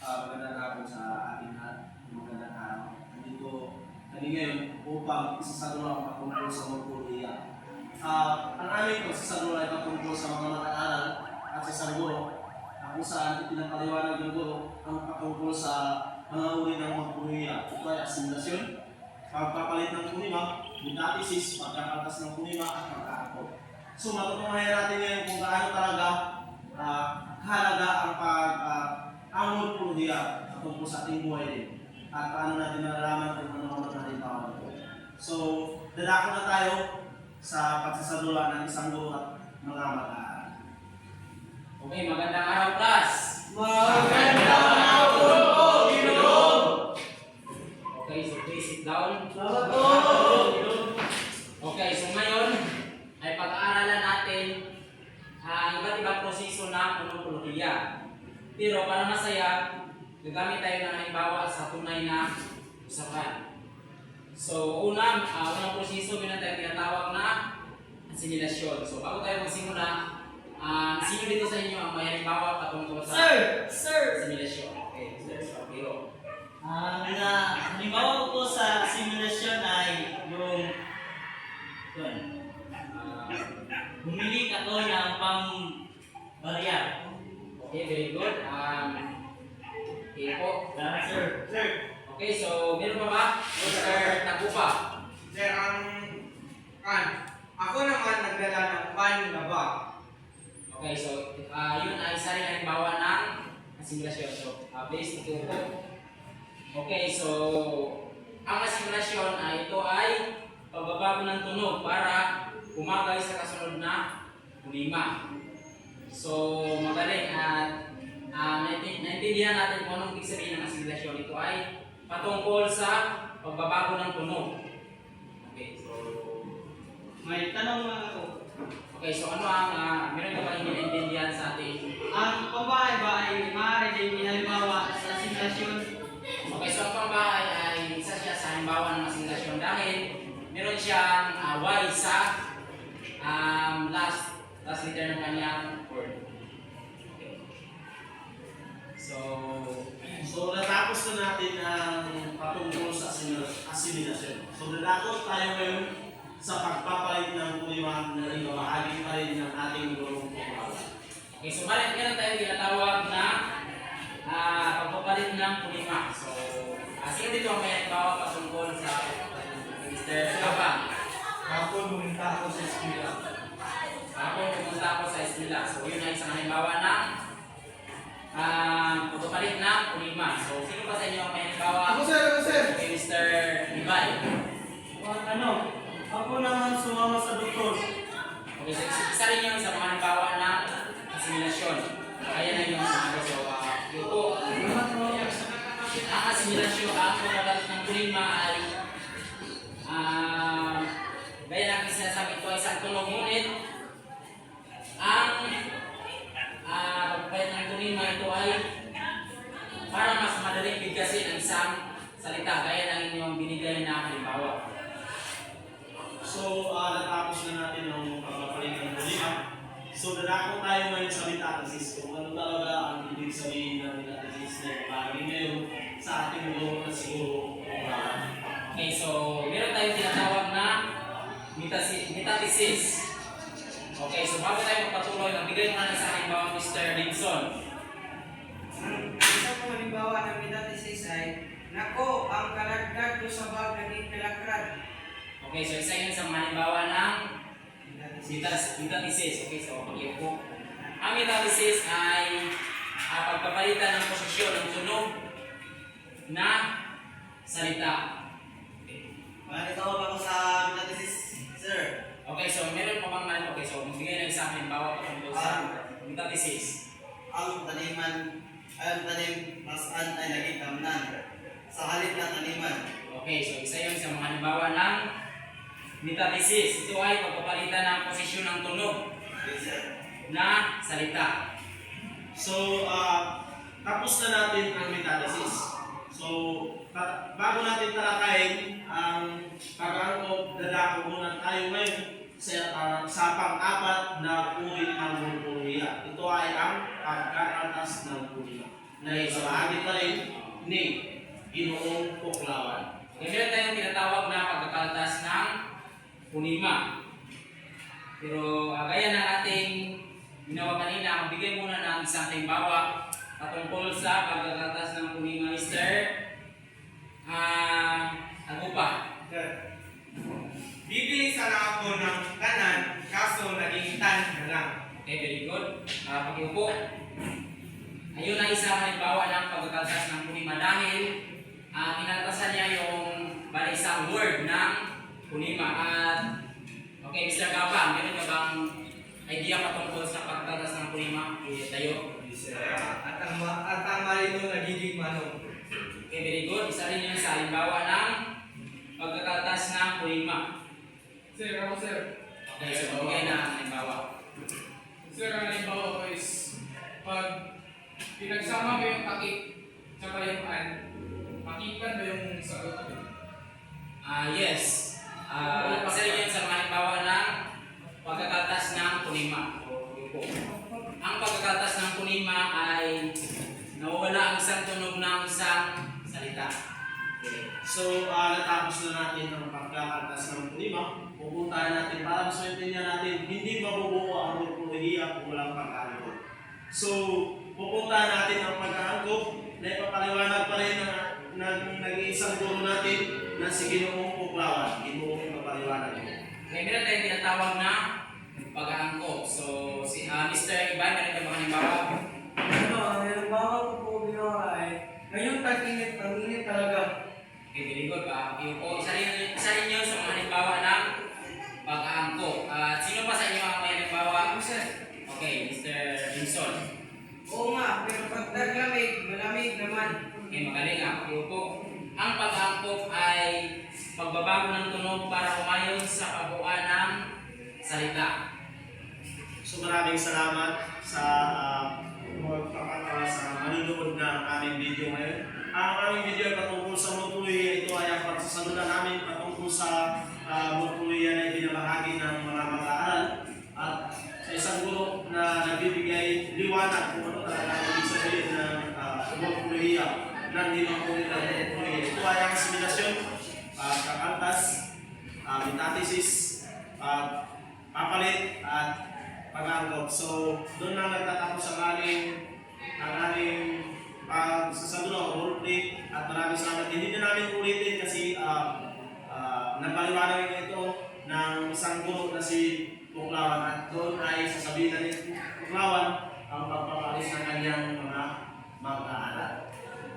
Magandang hapon sa ating lahat. Magandang araw. Nandito kami ngayon upang isasadula ang patungkol sa magkuliya. Ang aming pagsasadula ay patungkol sa mga mag-aaral at sa isang guro kung saan ipinapaliwanag ng guro ang patungkol sa mga uri ng magkuliya. Ito ay asimilasyon, pagpapalit ng kunima, metathesis, pagkakaltas ng kunima at pagkaakot. So matutunayan natin ngayon kung gaano talaga kahalaga ang ang magkuliya patungkol sa ating buhay din at paano natin nalalaman kung ano ang natin tawag ito. So dadako na tayo sa pagsasadula ng isang guro at mga mag-aaral. Okay, magandang araw, class. Magandang araw po, Ginoong! Okay, so please sit down. Okay, so ngayon ay pag-aaralan natin ang iba't ibang proseso ng monopolohiya. Pero para masaya, gagamit tayo ng halimbawa sa tunay na usapan. So, unang proseso meron tayong tinatawag na asimilasyon. So, bago tayo magsimula, sino dito sa inyo ang may halimbawa patungkol sa asimilasyon? Okay, Mr. Piro. Ang halimbawa ko po sa simulasyon ay yung bumili ako ng pang-barya. Okay, very good. Okay po. Sir. Okay, so meron pa ba? Mr. Tagupa. Sir, ako naman nagdala ng panlaba. Okay, so yun ay isa rin halimbawa ng asimilasyon. So, please ito po. Okay, so ang asimilasyon ay ito ay pagbabago ng tunog para umagay sa kasunod na kunima. So, magaling at naintindihan natin kung anong ibig sabihin ng asimilasyon. Ito ay patungkol sa pagbabago ng tunog. Okay, so May tanong lang ako. okay, so ano ang meron ka ba hindi naintindihan sa ating Ang pambahay ba ay maaari din halimbawa sa simulasyon? okay, so ang pambahay ay isa siya sa halimbawa ng asimilasyon dahil meron siyang Y sa last letter ng kanyang word. Okay. So natapos na natin ang patungkol sa asimilasyon. So dadako tayo ngayon sa pagpapalit ng kunima na rin bahagi pa rin ng ating gurong pagpapala. Okay, so meron tayong tinatawag na pagpapalit ng kunima. So, sino dito ang may halimbawa patungkol sa Mr. Kapang? Ako bumunta ako sa eskwela. Ako pumunta ako sa eskwela. So, yun ay isang halimbawa ng pagpapalit ng kunima. So, sino pa sa inyo ang may halimbawa? Ako sir. Okay, Mr. Ibay. Ako naman sumama sa doktor. Okay, so isa rin yun sa mga halimbawa ng asimilasyon. Kaya na yung sinabi. So, yun po. Ang asimilasyon, ang pagpapalit ng kunima ay gaya ng sinasabi ito ay isang tunog, ngunit ang pagpapalit ng kunima ito ay para mas madaling bigkasin ang isang salita gaya ng inyong binigay na halimbawa. So natapos na natin ang pagpapalit ng kunima. So dadako tayo ngayon sa metathesis. Kung ano talaga ang ibig sabihin ng metathesis na ipagin ngayon sa ating guro at siguro Okay, so meron tayong tinatawag na metathesis. Okay, so bago tayo magpatuloy, magbigay mo na sa halimbawa Mr. Linson. Isa pong halimbawa ng metathesis ay, nako, ang kalagdag do sa bag naging kalakrad. Okay, so isa yun sa mga halimbawa ng metathesis. Okay, so mag-iupo. Ang metathesis ay pagpapalitan ng posisyon ng tunog na salita. Manitawag ako sa metathesis, sir. Okay, so meron pa bang okay, so magbigay ng isang halimbawa patungkol sa metathesis. Ang tanim masaan ay naging tamnan sa halip ng taniman. Okay, so isa yun sa mga halimbawa ng metathesis. Ito ay pagpapalitan ng posisyon ng tunog Yes, sir. na salita. So, tapos na natin ang metathesis. So, bago natin talakayin ang pag-angkop, dadako muna tayo ngayon sa pang-apat na uri ng monopolohiya. Ito ay ang pagkakaltas ng kunima. na bahagi pa rin ni Ginoong Puklawan. Okay, meron tayong tinatawag na pagkakaltas ng punima. Pero gaya ng ating ginawa kanina, bigyan muna ng isang halimbawa patungkol sa pagkakaltas ng punima, Mr. Agupa. Bibili sana ako ng kanan, kaso naging tan na lang. Okay, very good. Pakiupo. Ayun ang isang halimbawa ng pagkakaltas ng punima dahil kinaltasan niya yung bali isang word ng punima. At okay, Mr. Gapang, meron ka bang idea patungkol sa pagkakaltas ng punima? Tayo. At ang marino nagiging manong. Okay, very good. Isa rin yun sa halimbawa ng pagkakaltas ng punima. Sir, ako sir. Okay, so bigay na ang halimbawa. Sir, ang halimbawa ko is pag pinagsama mo yung takip tsaka yung an, makipan ba yung sagot? Yes. Isa rin yun sa mga halimbawa ng pagkakaltas ng punima. Yupo. Ang pagkakaltas ng punima ay nawawala ang isang tunog ng isang salita. Okay. So, natapos na natin ang pagkakaltas ng punima. Pupuntahan natin para mas maintindihan natin hindi mabubuo ang morpolohiya kung walang pag-aangkop. So, pupuntahan natin ang pag-aangkop na ipapaliwanag pa rin ng nag-iisang guro natin na si Ginoong Puklawan. Ginoong ipapaliwanag mo. Okay, meron tayong tinatawag na pag-aangkop. So, si Mr. Ivan, meron ka mga halimbawa? Ang halimbawa ko po ginawa ay, ngayong tag-init, ang init talaga. Okay, very good. Isa rin yun sa mga halimbawa ng pag-aangkop. Sino pa sa inyo ang may halimbawa? Okay, Mr. Jimson. Oo nga, pero pag taglamig, malamig naman. Okay, magaling po. Ang pag-aangkop ay pagbabago ng tunog para umayon sa kabuuan ng salita. So, maraming salamat sa magpapatawa sa manunood ng aming video ngayon. Ang aming video ay patungkol sa morpolohiya. Ito ay ang pagsasalunan namin patungkol sa morpolohiya na ibinabahagi ng mga mag-aaral. At sa isang guro na nagbibigay liwanag kung ano talaga ang ibig sabihin ng morpolohiya ng hinukulit ng morpolohiya. Ito ay ang asimilasyon, kakantas, metathesis, papalit, at pag-aangkop. So, doon lang nagtatapos ang aming pagsasalunan, roleplay, at maraming salamat. Hindi na namin ulitin kasi napaliwanag ito ng isang guro na si Puklawan, at doon ay sasabihin na ni Puklawan ang pagpapalis ng kanyang mga mag-aaral.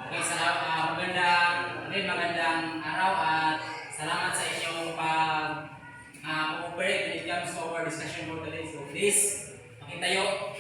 Okay, magandang araw at salamat sa inyong pag-cooperate when it comes to our discussion for today. So please, pakitayo.